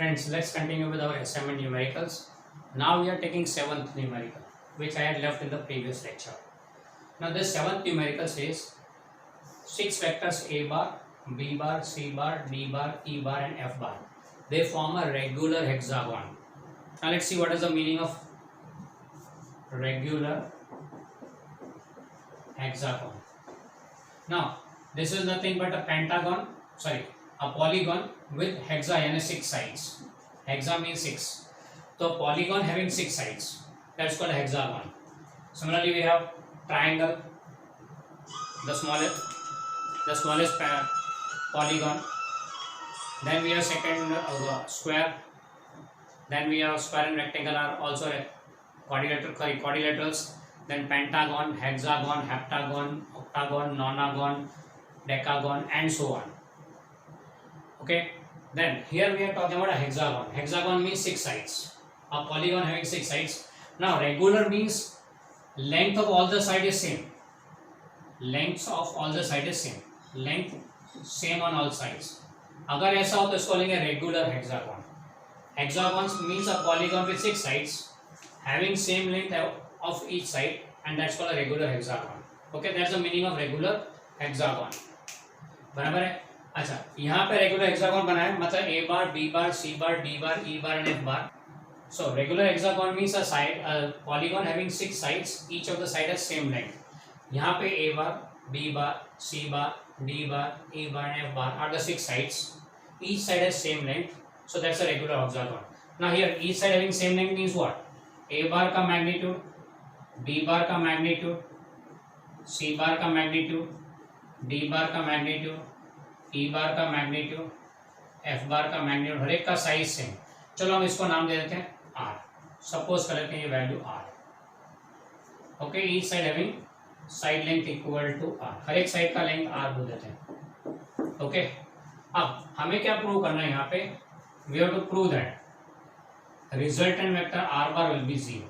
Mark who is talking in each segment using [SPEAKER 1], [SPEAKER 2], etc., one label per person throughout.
[SPEAKER 1] Friends, let's continue with our assignment numericals. Now we are taking seventh numerical, which I had left in the previous lecture. Now this seventh numerical says 6 vectors A bar, B bar, C bar, D bar, E bar and F bar. They form a regular hexagon. Now let's see what is the meaning of regular hexagon. Now this is nothing but a polygon with hexa यानी 6 sides. Hexa means 6. So polygon having 6 sides, that's called a hexagon. Similarly, we have triangle, the smallest polygon. Then we have second square. Then we have square and rectangle are also quadrilaterals. Then pentagon, hexagon, heptagon, octagon, nonagon, decagon, and so on. Okay. Then here we are talking about a hexagon. Hexagon means 6 sides. A polygon having 6 sides. Now regular means length of all the side is same. Length of all the side is same. Length same on all sides. अगर ऐसा हो तो इसको लेंगे regular hexagon. Hexagons means a polygon with 6 sides having same length of each side, and that's called a regular hexagon. Okay, that's the meaning of regular hexagon. बराबर है. अच्छा, यहाँ पे रेगुलर हेक्सागोन बना है, मतलब A bar, B bar, C bar, D bar, E bar and F bar. So regular hexagon means a side polygon having 6 sides, each of the side has same length. यहाँ पे A bar, B bar, C bar, D bar, E bar and F bar are the 6 sides. Each side has same length, so that's a regular hexagon. Now here each side having same length means what? A bar का magnitude, B bar का magnitude, सी बार का magnitude, D बार का magnitude, ई bar का magnitude, F bar का magnitude, हर एक का size same. चलो हम इसको नाम दे देते हैं आर. सपोज कर लेते हैं ये value R. Okay, each side having side length equal to R. हर एक साइड का लेंथ आर बोल देते हैं. ओके, अब हमें क्या प्रूव करना है यहाँ पे? We have to prove that resultant vector R bar will be 0.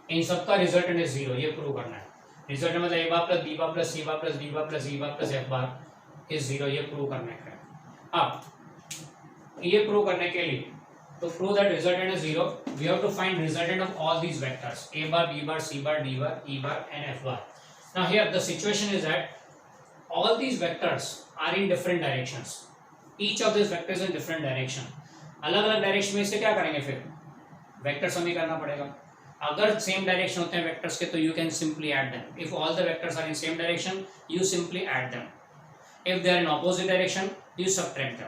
[SPEAKER 1] इन सबका रिजल्टेंट इज 0, ये प्रूव करना है. रिजल्टेंट मतलब A bar plus B bar plus C bar plus D bar plus E bar plus F bar is 0, ये prove करने का है. अब ये प्रूव करने के लिए to prove that resultant is 0, we have to find resultant of all these vectors a bar, b bar, c bar, d bar, e bar and f bar. Now here the situation is that all these vectors are in different directions. Each of these vectors in different direction. अलग अलग direction में इससे क्या करेंगे? फिर vector sum ही करना पड़ेगा. अगर सेम डायरेक्शन होते हैं वेक्टर्स के तो you can simply add them. If all the vectors are in same direction you simply add them. If they are in opposite direction you subtract them.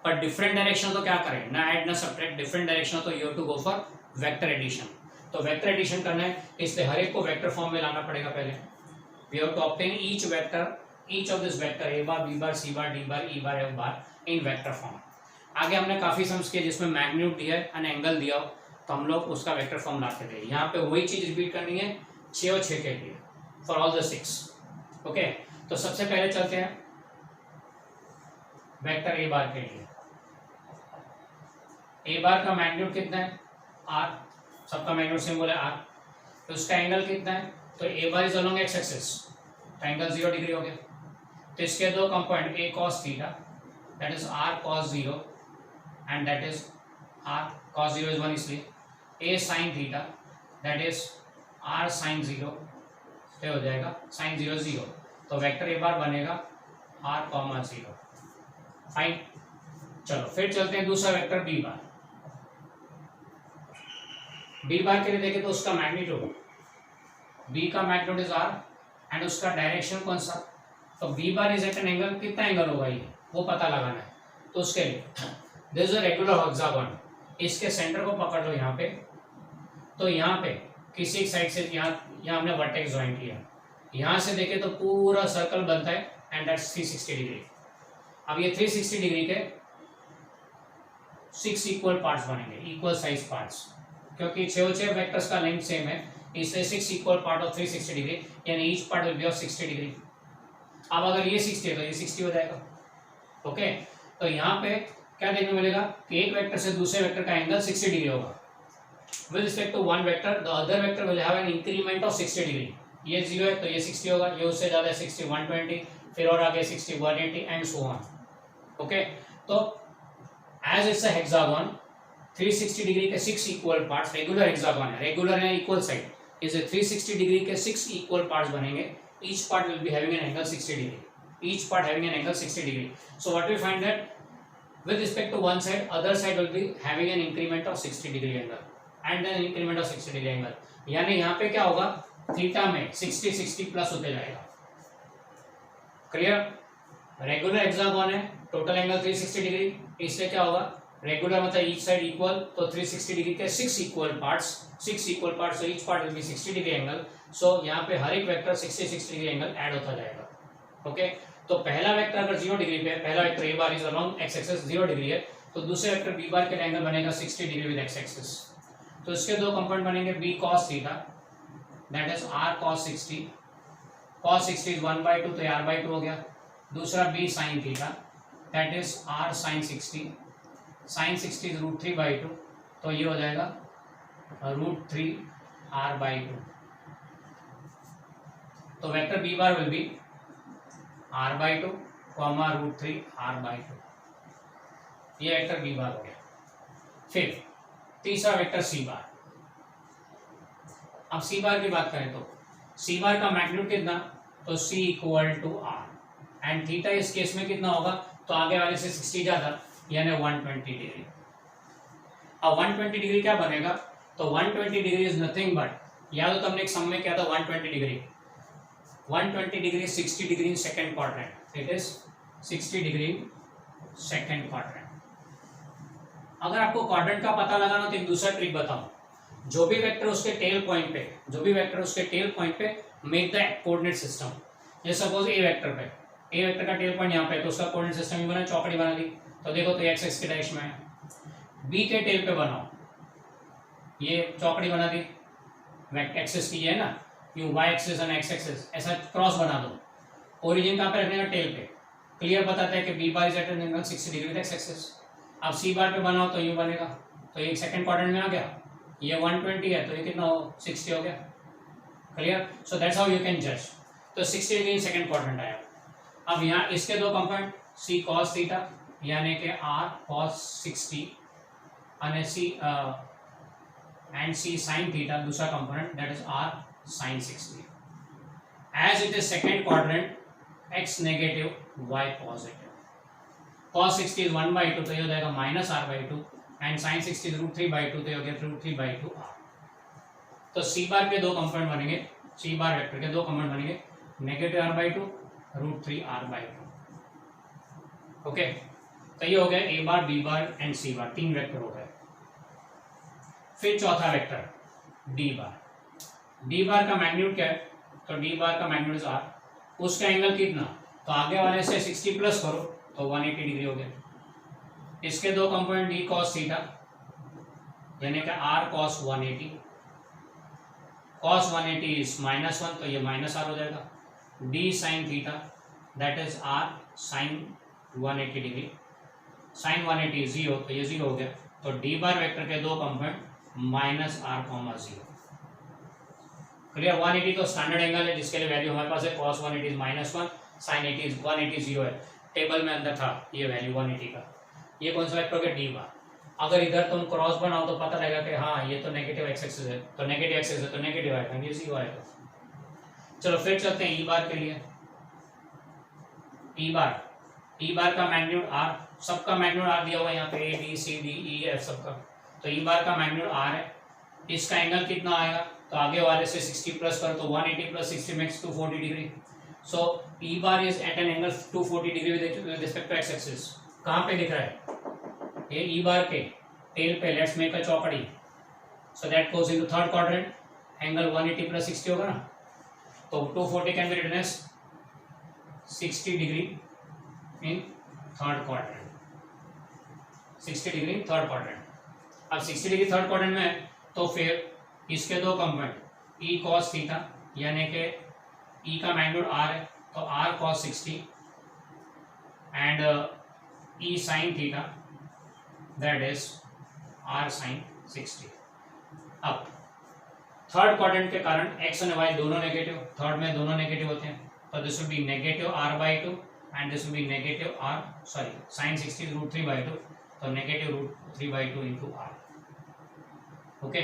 [SPEAKER 1] पर different direction तो क्या करें? ना add ना सबट्रैक्ट. डिफरेंट डायरेक्शन तो you have to go for vector addition. तो vector addition करना है, इसलिए हर एक को वेक्टर फॉर्म में लाना पड़ेगा पहले. We have to obtain each vector, each of this vector A bar, B bar, C bar, D bar, E bar, F bar in vector form. आगे हमने काफी सम्स किए जिसमें मैग्नीट्यूड दिया है एंड एंगल दिया हो तो हम लोग उसका वेक्टर फॉर्म लाते थे. यहाँ पे वही चीज रिपीट करनी है 6 और 6 के लिए फॉर ऑल द 6. ओके, तो सबसे पहले चलते हैं वेक्टर ए बार के लिए. ए बार का मैग्नीट्यूड कितना है? आर. सबका मैग्नीट्यूड सिंबल है आर. तो उसका एंगल कितना है? तो A bar is along X axis, तो एंगल 0 डिग्री हो गया. तो इसके दो component A cos theta that is are cos 0 and that is are cos 0 is 1, इसलिए A sine theta that is are sine 0 क्या हो जाएगा? साइन 0 0. तो वेक्टर ए बार बनेगा आर कॉमा 0. फाइन. चलो फिर चलते हैं दूसरा vector B bar. B bar के लिए देखें तो उसका मैग्नीट्यूड, बी का मैग्नीट्यूड इज आर एंड उसका डायरेक्शन कौन सा? तो B bar is at an angle, कितना एंगल होगा ये वो पता लगाना है. तो उसके लिए this is a regular hexagon. इसके सेंटर को पकड़ लो यहाँ पे. तो यहाँ पे किसी एक साइड से यहाँ हमने वर्टेक्स ज्वाइन किया. यहाँ से देखें तो पूरा सर्कल बनता है एंड दैट्स 360 डिग्री. अब ये 360 डिग्री के 6 इक्वल पार्ट्स बनेंगे, इक्वल साइज पार्ट्स, क्योंकि 6 वेक्टर्स का लेंथ सेम है इसलिए 6 इक्वल पार्ट ऑफ 360 डिग्री यानी each part will B of 60 degree. अब अगर ये 60 है तो ये 60 हो जाएगा. ओके, तो यहाँ पे क्या देखने मिलेगा कि एक वेक्टर से दूसरे वेक्टर का एंगल 60 डिग्री होगा. With respect to one vector the other vector will have an increment of 60 degree. ये 0 है तो ये 60 होगा, ये उससे ज़्यादा है 60 120, फिर और आगे 60 180 एंड सो ऑन. ओके, तो as it's a hexagon 360 degree के 6 इक्वल पार्ट्स, रेगुलर हेक्सागन है, रेगुलर है इक्वल साइड, इसे 360 डिग्री के 6 इक्वल पार्ट्स बनेंगे. Each part will be having an angle 60 degree, each part having an angle 60 degree. So what we find that with respect to one side, other side will be having an increment of 60 degree angle and then increment of 60 degree angle. यानी यहाँ पे क्या होगा, theta में 60 plus होते जाएगा. Clear? Regular hexagon है, total angle 360 degree, इससे क्या होगा, रेगुलर मतलब ईच साइड इक्वल, तो 360 डिग्री के 6 equal parts, so each part will be 60 degree angle. So यहाँ पे हर एक वेक्टर 60 डिग्री एंगल ऐड होता जाएगा. ओके, तो पहला वेक्टर अगर 0 डिग्री पे है, पहला vector A bar is along X axis 0 degree है, तो दूसरे वेक्टर बी बार के एंगल बनेगा 60 डिग्री विद एक्स एक्सिस. तो इसके दो कंपोनेंट बनेंगे, B cos theta that is are cos 60, cos 60 is 1/2 तो आर बाई 2 हो गया. दूसरा B sine theta that is are sine 60, sine 60 is √3/2 तो ये हो जाएगा √3 r/2. तो vector B bar will be r/2 comma √3 r/2. ये वेक्टर बी बार हो गया. फिर तीसरा वेक्टर सी बार. अब सी बार की बात करें तो सी बार का मैग्नीट्यूड कितना, तो c equal to are and theta इस केस में कितना होगा, तो आगे वाले से 60 ज्यादा यानी 120 डिग्री. अब 120 डिग्री क्या बनेगा, तो 120 डिग्री इज नथिंग बट, याद हो तो हमने एक सम में किया था 120 degree 60 degree in second quadrant, it is 60 degree second quadrant. अगर आपको क्वाड्रेंट का पता लगाना तो एक दूसरा ट्रिक बताऊं, जो भी वेक्टर उसके टेल पॉइंट पे मेक द कोऑर्डिनेट सिस्टम. जैसे सपोज ए वेक्टर का टेल पॉइंट यहाँ पे, तो उसका कोऑर्डिनेट सिस्टम ही बना, चौकड़ी बना दी. तो देखो तो एक्स एक्स के डायरेक्शन में है. बी के टेल पे बनाओ, ये चौकड़ी बना दी, एक्सिस की है ना, you Y axis and X axis, ऐसा क्रॉस बना दो. ओरिजिन कहाँ पे रखने का, टेल पे. क्लियर बताता है कि B bar is at an angle 60 degree with X axis. अब सी बार पे बनाओ तो यूं बनेगा, तो ये सेकंड क्वाड्रेंट में आ गया, ये 120 है तो ये कितना हो, 60 हो गया. Clear? So that's how you can जज. तो 60 डिग्री सेकंड क्वाड्रेंट आया. अब यहाँ इसके दो कंपोनेंट सी कॉस थीटा यानी कि आर कॉस 60 और सी साइन थीटा, दूसरा component that is are sine 60. As it is second quadrant, X negative Y positive. cos 60 is 1/2 तो ये हो जाएगा -r/2 एंड sin 60 इज √3/2 तो ये हो गया √3/2 r. तो सी बार के दो कंपोनेंट बनेंगे, सी बार वेक्टर के दो कंपोनेंट बनेंगे, नेगेटिव r/2 √3 r/2. ओके, तो ये हो गया ए बार बी बार एंड सी बार, तीन वेक्टर हो गए. फिर चौथा वेक्टर डी बार. डी बार का मैग्नीट्यूड क्या है, तो डी बार का मैग्नीट्यूड r, उसका एंगल कितना, तो आगे वाले से 60 प्लस करो तो 180 डिग्री हो गया. इसके दो कंपोनेंट डी कॉस थीटा यानी कि आर कॉस 180, कॉस 180 इज -1 तो ये -r हो जाएगा. D sine theta that is are sine 180 degree, sine 180 is 0 तो ये 0 हो गया. तो डी बार वेक्टर के दो कंपोनेंट -r,0. क्लियर? 180 तो स्टैंडर्ड एंगल है जिसके लिए वैल्यू हमारे पास है, cos 180 इज -1, sin 80 इज 180 0 है, टेबल में अंदर था ये वैल्यू 180 का. ये कौन सा वेक्टर हो गया, डी बार. अगर इधर तुम क्रॉस बनाओ तो पता लगेगा कि हाँ ये तो नेगेटिव एक्स एक्सिस है, तो नेगेटिव एक्सिस है तो नेगेटिव आएगा, ये 0 आएगा. चलो फिर चलते हैं ई बार के लिए. ई बार का मैग्नीट्यूड आर, सबका मैग्नीट्यूड आर दिया हुआ है यहाँ पे, A B C D E F सबका. तो ई बार का मैग्नीट्यूड आर है. इसका एंगल कितना आएगा, तो आगे वाले से 60 प्लस करो तो 180 plus 60 makes 240 degree. So E bar is at an angle 240 degree with respect to X axis. कहाँ पे दिख रहा है, ये ई बार के टेल पे. लेट्स मेक अ चौकड़ी, so that goes into third quadrant, angle 180 plus 60 होगा ना, तो 240 can be written as 60 degree in third quadrant, 60 degree in third quadrant. अब 60 डिग्री थर्ड क्वाड्रेंट में है, तो फिर इसके दो कंपोनेंट ई कॉस थीटा यानी कि ई का मैग्नीट्यूड आर है तो r cos 60 and e sine theta that is are sine 60. अब थर्ड क्वाड्रेंट के कारण एक्स एंड वाई दोनों नेगेटिव, थर्ड में दोनों नेगेटिव होते हैं, तो this will be negative r/2 and this will be negative r, sorry sine 60 √3/2 तो -√3/2 इंटू आर। ओके,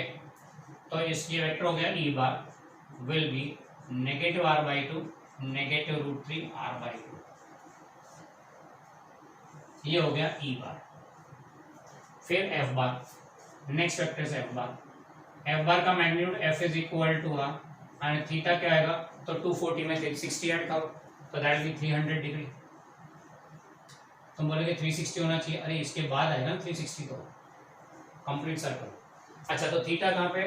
[SPEAKER 1] तो इसकी वेक्टर हो गया e bar will be -r/2 -√3r/2। ये हो गया ई बार। फिर एफ बार, नेक्स्ट वेक्टर से एफ बार का magnitude f is equal to are and theta क्या आएगा, तो 240 में 60 ऐड करो तो दैट विल बी 300 डिग्री। तुम बोलोगे 360 होना चाहिए, अरे इसके बाद आएगा 360 तो कंप्लीट सर्कल। अच्छा, तो थीटा कहाँ पे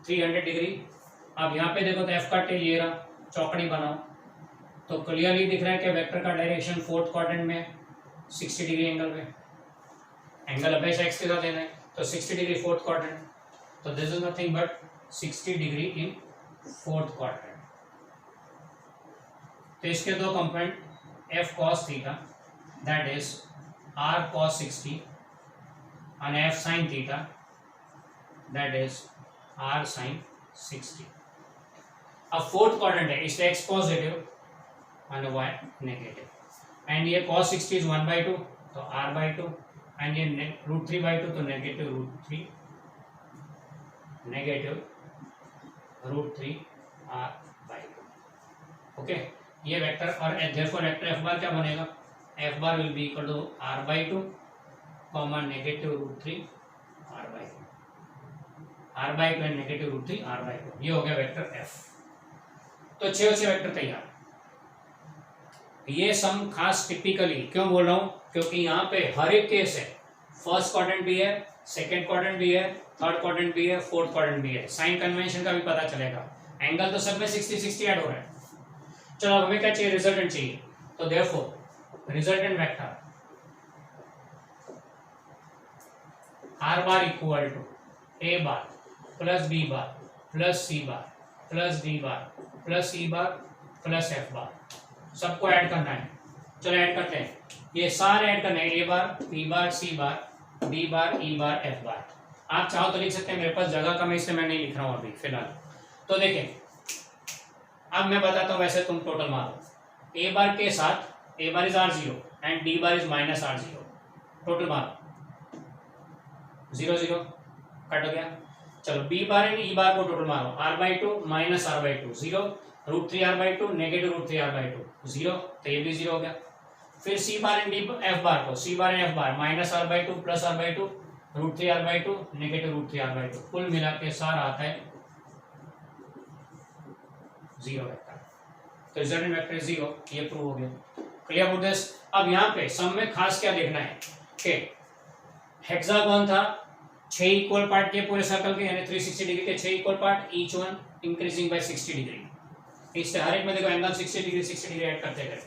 [SPEAKER 1] 300 डिग्री। अब यहाँ पे देखो तो एफ का टेल ये रहा, चौकड़ी बनाओ तो क्लियरली दिख रहा है कि वेक्टर का डायरेक्शन फोर्थ क्वाड्रेंट में 60 डिग्री एंगल पे, एंगल हमेशा एक्स के साथ लेना है, तो 60 डिग्री फोर्थ क्वाड्रेंट, तो this is nothing but 60 degree in fourth quadrant. तो इसके दो component f cos theta that is are cos 60 and f sin theta that is r sin 60। अब फोर्थ क्वाड्रेंट है इसलिए x positive and y negative, and ये cos 60 is 1/2 तो r/2 and ये √3/2 तो -√3 r/2। ओके, ये वेक्टर और therefore vector f बार क्या बनेगा, f bar will be equal to r/2 comma -√3 r/2, r/2 and -√3 r/2। ये हो गया वेक्टर f। तो 6 वेक्टर तैयार। ये सम खास टिपिकली क्यों बोल रहा हूं, क्योंकि यहाँ पे हर एक केस है, फर्स्ट क्वाड्रेंट भी है, सेकेंड क्वाड्रेंट भी है, थर्ड क्वाड्रेंट भी है, फोर्थ क्वाड्रेंट भी है, साइन कन्वेंशन का भी पता चलेगा, एंगल तो सब में 60-60 ऐड हो रहा है। चलो हमें क्या चाहिए, रिजल्टेंट चाहिए, तो therefore resultant vector r bar equal to a bar plus b bar plus c bar plus d bar plus e bar plus f bar, सबको ऐड करना है। चलो ऐड करते हैं, ये सारे ऐड करने हैं, a bar b bar c bar d bar e bar f बार। आप चाहो तो लिख सकते हैं, मेरे पास जगह कम है इसलिए मैं नहीं लिख रहा हूँ अभी फिलहाल। तो देखें, अब मैं बताता हूँ, वैसे तुम टोटल मारो, a बार के साथ a bar is r0 and d bar is -r0, total मारो 0 0 कट हो गया। चलो b बार एंड e बार को टोटल मारो, r/2 -r/2 0, √3r/2 -√3r/2 0, तो ये भी 0 हो गया। फिर c बार एंड f बार को, c bar and f bar -r/2 plus r/2 √3r/2 -√3r/2, कुल मिला के सारा आता है 0 वेक्टर। तो रिजल्टेंट वेक्टर 0, ये प्रूव हो गया। Clear with this. अब यहाँ पे सम में खास क्या देखना है कि हेक्सागोन था, 6 इक्वल पार्ट के पूरे सर्कल के, यानी 360 डिग्री के 6 equal part, each one increasing by 60 degree. इससे हर एक में देखो एंगल 60 डिग्री ऐड करते गए।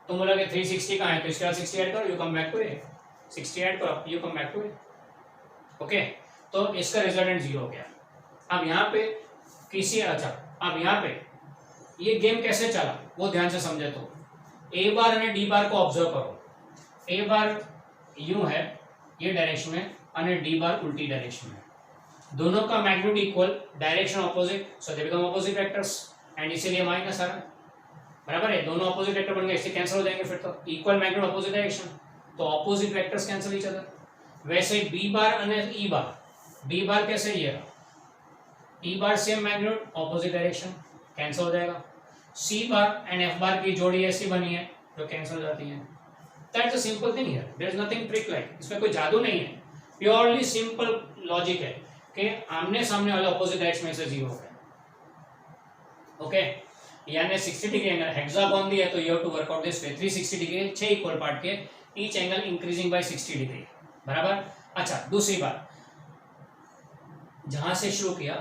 [SPEAKER 1] तुम बोलोगे 360 कहाँ है, तो इसके बाद 60 ऐड करो, you come back to it, 60 add करो, you come back to it. Okay, तो इसका रिजल्टेंट 0 हो गया। अब यहाँ पे अच्छा, अब यहाँ पे ये गेम कैसे चला वो ध्यान से समझे तो ए बार और डी बार को ऑब्जर्व करो। ए बार यूं है ये डायरेक्शन में और डी बार उल्टी डायरेक्शन में, दोनों का magnitude equal, direction opposite, so they become opposite vectors and इसीलिए माइनस आ रहा है। बराबर है, दोनों ऑपोजिट वेक्टर बन गए, इससे कैंसिल हो जाएंगे फिर तो, इक्वल मैग्नीट्यूड ऑपोजिट डायरेक्शन, तो opposite vectors cancel each other. वैसे बी बार और ई बार, बी बार कैसे ये रहा, E bar same magnitude opposite direction, cancel हो जाएगा। सी बार एंड एफ बार की जोड़ी ऐसी बनी है जो कैंसिल हो जाती है। That's a simple thing here, there is nothing trick like, इसमें कोई जादू नहीं है, प्योरली सिंपल लॉजिक है कि आमने सामने वाले ऑपोजिट डायरेक्शन में से 0 हो गए। ओके, यानी 60 डिग्री एंगल हेक्सागोन दी है तो you have to work out this way, 360 degree 6 equal part के, each angle increasing by 60 degree. बराबर। अच्छा, दूसरी बात, जहां से शुरू किया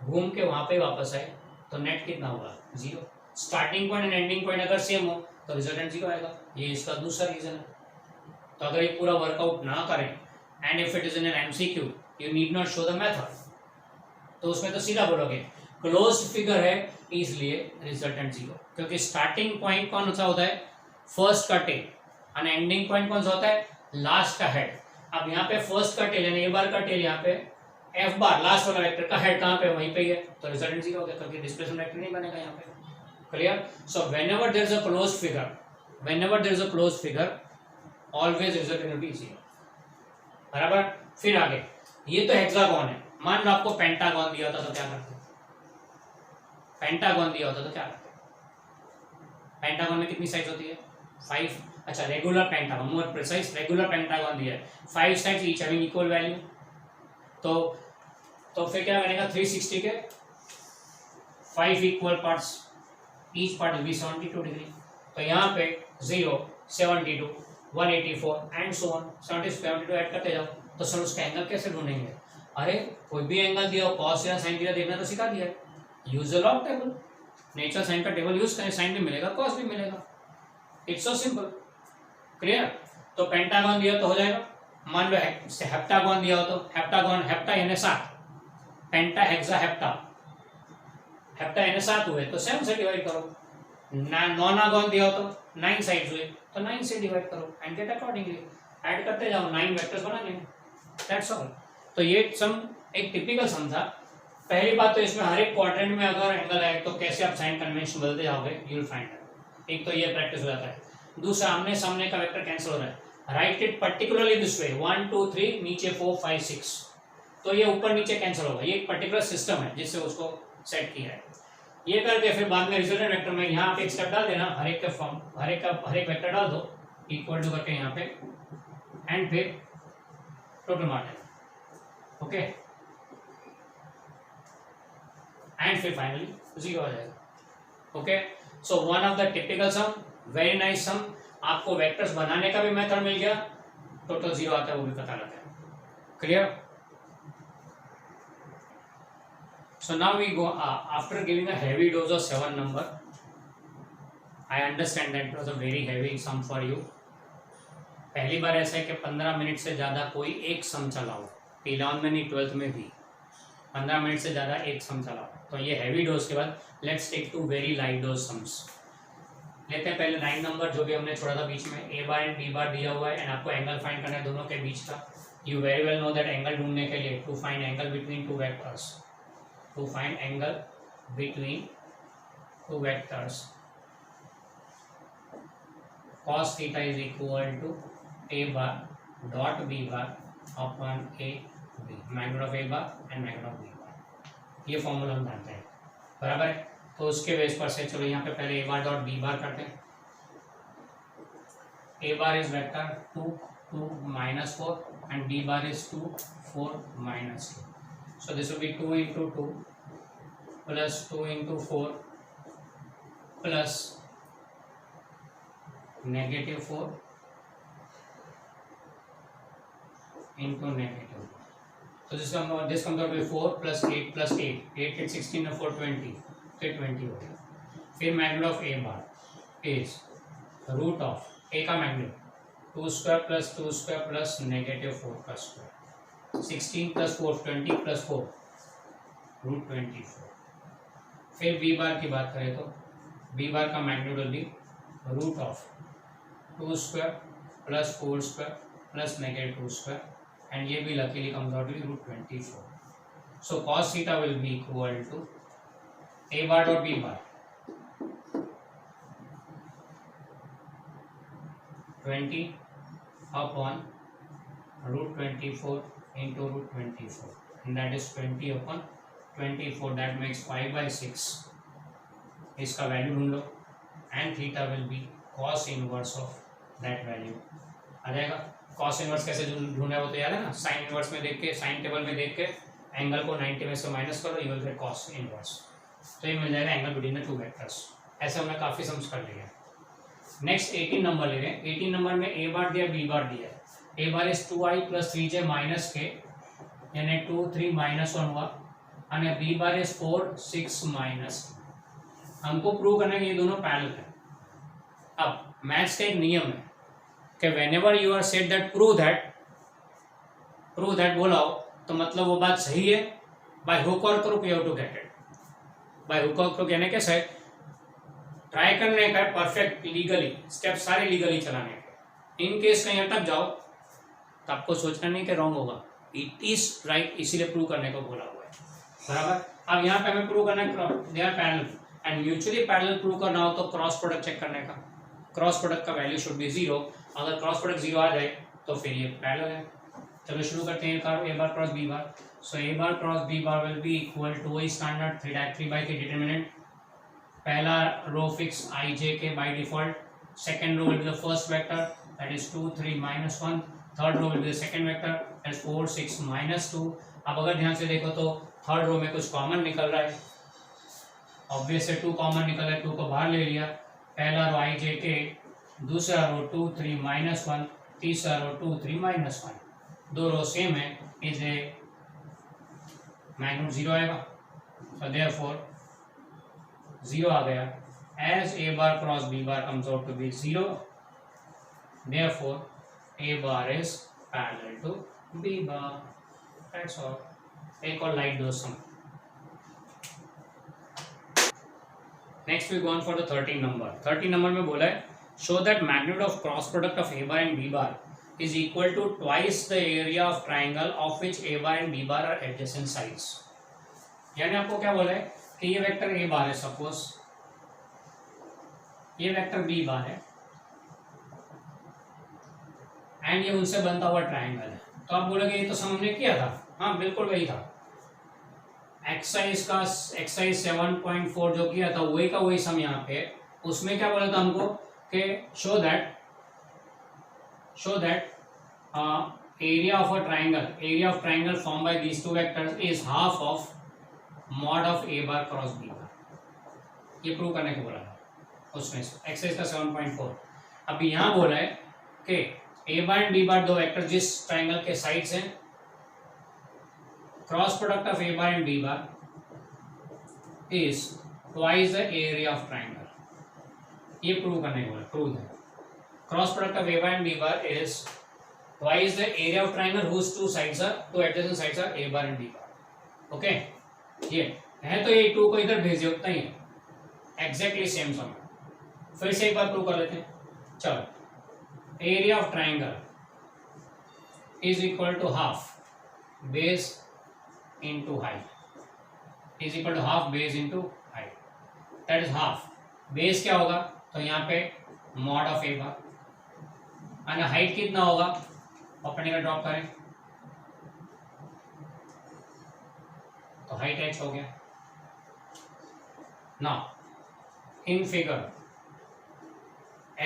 [SPEAKER 1] घूम के वहां पे वापस आए तो नेट कितना होगा 0। Starting point and ending point अगर सेम हो तो रिजल्टेंट 0 आएगा। ये इसका दूसरा रीजन है। तो अगर ये पूरा वर्कआउट ना करें and if it is in an MCQ you need not show the method, तो उसमें तो सीधा बोलोगे क्लोज्ड फिगर है इसलिए रिजल्टेंट 0, क्योंकि स्टार्टिंग पॉइंट कौन सा होता है, फर्स्ट का टेल, और एंडिंग पॉइंट कौन सा होता है, लास्ट का हेड। अब यहाँ पे फर्स्ट का टेल यानी ए बार का टेल, यहाँ पे एफ बार लास्ट वाला वेक्टर का हेड कहाँ पे, वहीं पे ही है, तो रिजल्टेंट 0 हो गया, क्योंकि डिस्प्लेसमेंट वेक्टर नहीं बनेगा यहाँ पे। Clear. So whenever there is a closed figure, always result will be 0। बराबर। फिर आगे ये तो हेक्सागोन है, मान लो आपको पेंटागन दिया होता तो क्या करते? पेंटागन दिया होता तो क्या करते? पेंटागन में कितनी साइड्स होती है? 5। अच्छा regular pentagon, more precise, regular pentagon दिया है 5 sides each having equal value, तो फिर क्या बनेगा? 360 के 5 equal parts, each part will B 72 degree. तो यहाँ पे 0, 72, 184 एंड सो ऑन, 72 ऐड करते जाओ। तो सर उसका एंगल कैसे ढूंढेंगे? अरे कोई भी एंगल दिया हो, कॉस या साइन थीटा देखना तो सिखा दिया है, use the log table, natural sine का टेबल यूज करें, साइन भी मिलेगा कॉस भी मिलेगा, इट्स सो सिंपल। क्लियर? तो पेंटागन दिया तो हो जाएगा, मान लो हेप्टागन दिया हो तो हेप्टागन, हेप्टा यानी 7, पेंटा हेक्सा हेप्टा, हेप्टा यानी 7 हुए तो 7 से डिवाइड करो। नॉनागन दिया हो तो 9 साइड्स हुए तो 9 से डिवाइड करो एंड गेट अकॉर्डिंगली, ऐड करते जाओ, 9 वेक्टर्स बना लेंगे, दैट्स ऑल। तो ये सम एक टिपिकल सम था। पहली बात तो इसमें हर एक क्वाड्रेंट में अगर एंगल है तो कैसे आप साइन कन्वेंशन बदलते जाओगे, यू विल फाइंड आउट। एक तो ये प्रैक्टिस हो जाता है। दूसरा, आमने सामने का वेक्टर कैंसिल हो रहा है, right it particularly this way, 1 2 3 नीचे 4 5 6, तो ये ऊपर नीचे कैंसिल होगा। ये एक पर्टिकुलर सिस्टम है जिससे उसको सेट किया है। ये करके फिर बाद में रिजल्टेंट वेक्टर में यहाँ पे एक स्टेप डाल देना, हर एक का फॉर्म, हर एक वेक्टर डाल दो इक्वल टू करके यहाँ पे, एंड फिर टोटल मार देना, ओके, एंड फिर फाइनली 0 आ जाएगा। Okay, so one of the typical sum, very nice sum. आपको वेक्टर्स बनाने का भी मेथड मिल गया, टोटल 0 आता है वो भी पता लगा है। Clear? So now we go after giving a heavy dose of 7 number. I understand that it was a very heavy sum for you. पहली बार ऐसा है कि 15 मिनट से ज़्यादा कोई एक सम चलाओ, 11 में नहीं 12th में भी 15 मिनट से ज़्यादा एक सम चलाओ। तो ये हैवी डोज के बाद let's take two very light dose sums लेते हैं। पहले 9 नंबर जो भी हमने छोड़ा था बीच में, ए बार एंड बी बार दिया हुआ है एंड आपको एंगल फाइंड करना है दोनों के बीच का। You very well know that angle ढूंढने के लिए to find angle between two vectors, to find angle between two vectors, cos theta is equal to a bar dot b bar upon a b, magnitude of a bar and magnitude of b bar। ये formula हम जानते हैं, बराबर है। तो उसके base पर से चलो यहाँ पे पहले a bar dot b bar करते हैं। a bar is vector 2 2 minus 4 and b bar is 2 4 minus 2, so this will be 2 into 2 plus 2 into 4 plus negative 4 into negative 4. So this comes out to be 4 plus 8 plus 8, 8 hit 16 and 4 20, फिर 20 हो गया। फिर magnitude of a bar is root of a का magnitude 2 square plus 2 square plus negative 4 का square, 16 plus 4 20 plus 4 root 24। फिर B bar की बात करें तो बी बार का magnitude will be root of 2 square plus 4 square plus negative 2 square and ये भी luckily comes out to be root 24। So cos theta will be equal to a bar dot b bar 20 upon root 24 into root 24 and that is 20 upon 24, that makes 5/6। इसका वैल्यू ढूंढ लो and theta will be cos inverse of that value आ जाएगा। cos inverse कैसे ढूंढना है वो तो याद है ना, साइन इनवर्स में देख के, साइन टेबल में देख के एंगल को 90 में से माइनस करो, you will get cos inverse. तो ये मिल जाएगा angle between the two vectors. ऐसे हमने काफ़ी सम्स कर लिया। नेक्स्ट 18 नंबर ले रहे हैं। 18 नंबर में ए बार दिया बी बार दिया। A bar is 2i plus 3j minus k यानी 2 3 माइनस 1 हुआ और बी बार इज 4 6 माइनस। हमको प्रूव करना है कि ये दोनों पैरेलल है। अब मैथ्स का एक नियम है कि whenever you are said that prove that बोलाओ तो मतलब वो बात सही है। बाय हुक और crook you have to get it. By hook और क्रुक यानी कैसे ट्राई करने का परफेक्ट लीगली, स्टेप सारे लीगली चलाने के। इन केस कहीं अटक जाओ तो आपको सोचना नहीं कि रॉन्ग होगा, इट इज राइट, इसीलिए प्रूव करने को बोला हुआ है, बराबर। अब यहाँ पे हमें प्रूव करना है they are parallel and mutually parallel prove करना हो तो क्रॉस प्रोडक्ट चेक करने का। क्रॉस प्रोडक्ट का वैल्यू शुड बी 0। अगर क्रॉस प्रोडक्ट 0 आ जाए तो फिर ये पैरेलल है। चलो शुरू करते हैं करो A bar cross B bar. So A bar cross B bar will be equal to वही स्टैंडर्ड 3/3 डिटर्मिनेंट. पहला row fix I J K by default. Second row will be the first vector that is 2 3 -1. Third row will be the second vector that is 4 6 -2. अब अगर ध्यान से देखो तो third row में कुछ कॉमन निकल रहा है. ऑब्वियस है 2 कॉमन निकल रहा है, 2 को बाहर ले लिया. पहला रो आई जे के, दूसरा रो 2 3 -1, तीसरा रो 2 3 -1. दो रो सेम है, इसे मैग्नीट्यूड 0 आएगा. सो देयरफॉर 0 आ गया. As A bar cross B bar comes out to be 0, therefore A bar is parallel to B bar. That's all. एक और लाइट दो sum. Next we go on for the 13 number. 13 number में बोला है show that magnitude of cross product of A bar and B bar is equal to twice the area of triangle of which a bar and b bar are adjacent sides. यानी आपको क्या बोला है कि ये वेक्टर a बार है, suppose ये vector b बार है एंड ये उनसे बनता हुआ ट्राइंगल है. तो आप बोलोगे ये तो सम हमने किया था. हाँ बिल्कुल वही था. एक्सरसाइज 7.4 जो किया था वही का वही सम यहाँ पे. उसमें क्या बोला था हमको कि show that area of triangle formed by these two vectors is half of mod of a bar cross b bar. ये प्रूव करने को बोला था उसमें एक्सरसाइज का 7.4. अभी यहाँ बोला है कि a बार एंड b बार दो वेक्टर जिस ट्राइंगल के साइड्स हैं, cross product of a bar and b bar is twice the area of triangle. ये प्रूव करने को बोला. प्रूव है cross product of a bar and b bar is twice the area of triangle whose two adjacent sides are a bar and b bar. Okay, ये है तो ये 2 को इधर भेज दिया, उतना ही है. Exactly same sum. फिर से एक बार प्रूव कर लेते हैं. चलो, area of triangle is equal to half base into height. Is equal to half base into height. That is half. Base क्या होगा तो यहाँ पे मॉड ऑफ ए बार और हाइट कितना होगा परपेंडिकुलर ड्रॉप करें तो हाइट h हो गया. Now in figure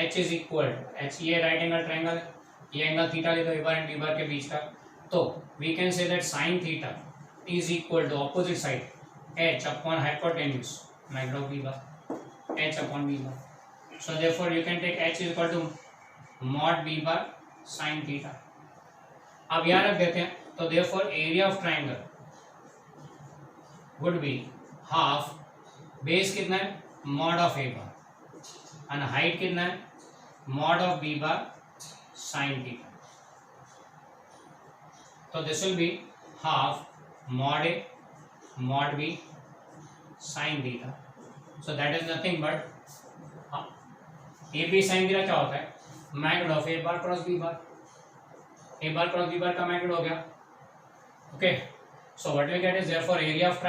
[SPEAKER 1] h is equal h, ये राइट एंगल ट्राइंगल है, ये एंगल थीटा ले दो ए बार एंड बी बार के बीच का. तो we can say that sine theta is equal to opposite side h upon hypotenuse magnitude of b bar h upon b bar. So therefore you can take h is equal to mod b bar sin theta. अब यहाँ रख देते हैं. तो therefore area of triangle would be half base कितना है mod of a bar and height कितना है mod of b bar sin theta. तो this will be half mod a mod b sin theta. So that is nothing but a b sine theta क्या होता है magnitude of A bar cross B bar. A bar cross B bar का magnitude हो गया. Okay, so what we get is therefore area of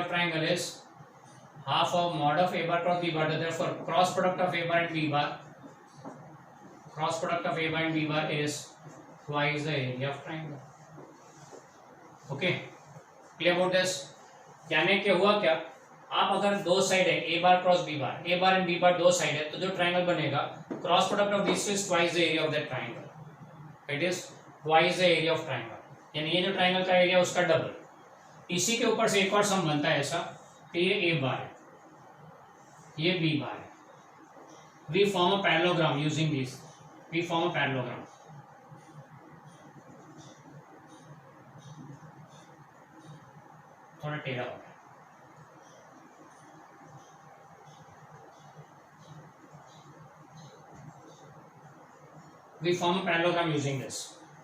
[SPEAKER 1] triangle is half of mod of A bar cross B bar. Therefore cross product of A bar and B bar is twice the area of triangle. Okay, clear about this. यानी कि हुआ क्या, आप अगर दो side है A bar cross B bar, A bar and B bar दो side है, तो जो ट्राइंगल बनेगा cross product of this is twice the area of that triangle. It is twice the area of triangle. यानी ये जो triangle का area उसका डबल. इसी के ऊपर से एक और सम बनता है ऐसा कि ये ए बार है, ये बी बार है. We form a parallelogram using this. We form a parallelogram. थोड़ा टेढ़ा हो गया. We form a parallelogram using this.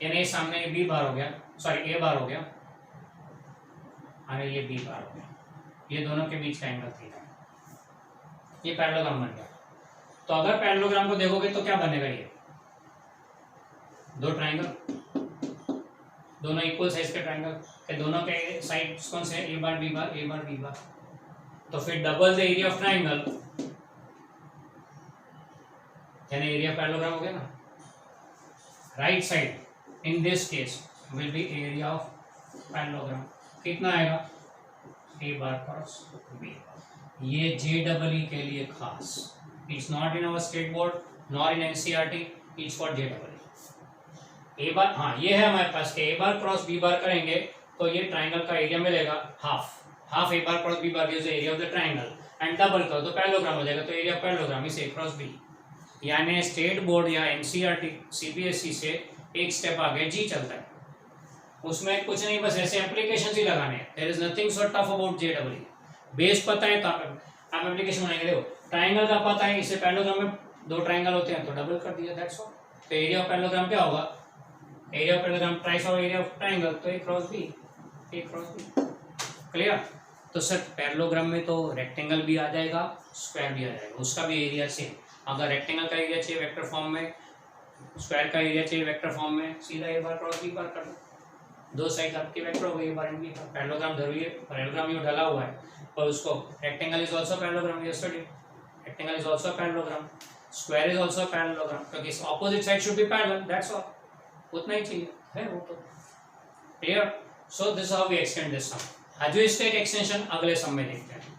[SPEAKER 1] यानी सामने ये बी बार हो गया, सॉरी ए बार हो गया और ये बी बार हो गया. ये दोनों के बीच का एंगल थीटा. ये पैरेललोग्राम बन गया. तो अगर पैरेललोग्राम को देखोगे तो क्या बनेगा, ये दो ट्राइंगल, दोनों इक्वल साइज के ट्राइंगल के दोनों के साइड्स कौन से, ए बार बी बार, ए बार बी बार. तो फिर double the area of triangle यानी एरिया पैरेललोग्राम हो गया ना. Right side in this case will be area of parallelogram. कितना आएगा? A bar cross b. ये JEE के लिए खास. It's not in our state board nor in NCERT. It's for JEE. A bar, हाँ ये है हमारे पास कि ए बार क्रॉस बी बार करेंगे तो ये ट्राइंगल का एरिया मिलेगा half a bar cross B bar gives the area of the triangle. And double करो तो पैरेललोग्राम हो जाएगा. तो area of parallelogram is a cross b. यानी स्टेट बोर्ड या NCERT CBSE से एक स्टेप आगे जी चलता है. उसमें कुछ नहीं, बस ऐसे एप्लीकेशन ही लगाने हैं. There is nothing so tough about JEE. Base पता है तो आप एप्लीकेशन बनाएंगे. देखो ट्राइंगल का पता है, इससे पैरेललोग्राम में दो ट्राइंगल होते हैं तो डबल कर दिया, दैट्स ऑल. तो एरिया ऑफ पैरेललोग्राम क्या होगा? Area of parallelogram ट्राइस of area of triangle. तो ए क्रॉस बी. क्लियर? तो सर पैरेललोग्राम में तो रेक्टेंगल भी आ जाएगा, स्क्वायर भी आ जाएगा, उसका भी एरिया सेम. अगर रेक्टेंगल का एरिया चाहिए वेक्टर फॉर्म में, स्क्वायर का एरिया चाहिए वेक्टर फॉर्म में, सीधा ए बार क्रॉस बी बार कर दो. दो साइड आपकी वेक्टर हो गई, बार बी. पैरेललोग्राम जरूरी है, पैरेललोग्राम ये ढला हुआ है और उसको रेक्टेंगल इज आल्सो पैरेललोग्राम. ये study rectangle is also parallelogram, square is also parallelogram, क्योंकि opposite side should be parallel. That's all. उतना ही चाहिए है वो तो. Clear? So this how we extend this sum. आज स्टेट एक्सटेंशन अगले सम में देखते हैं.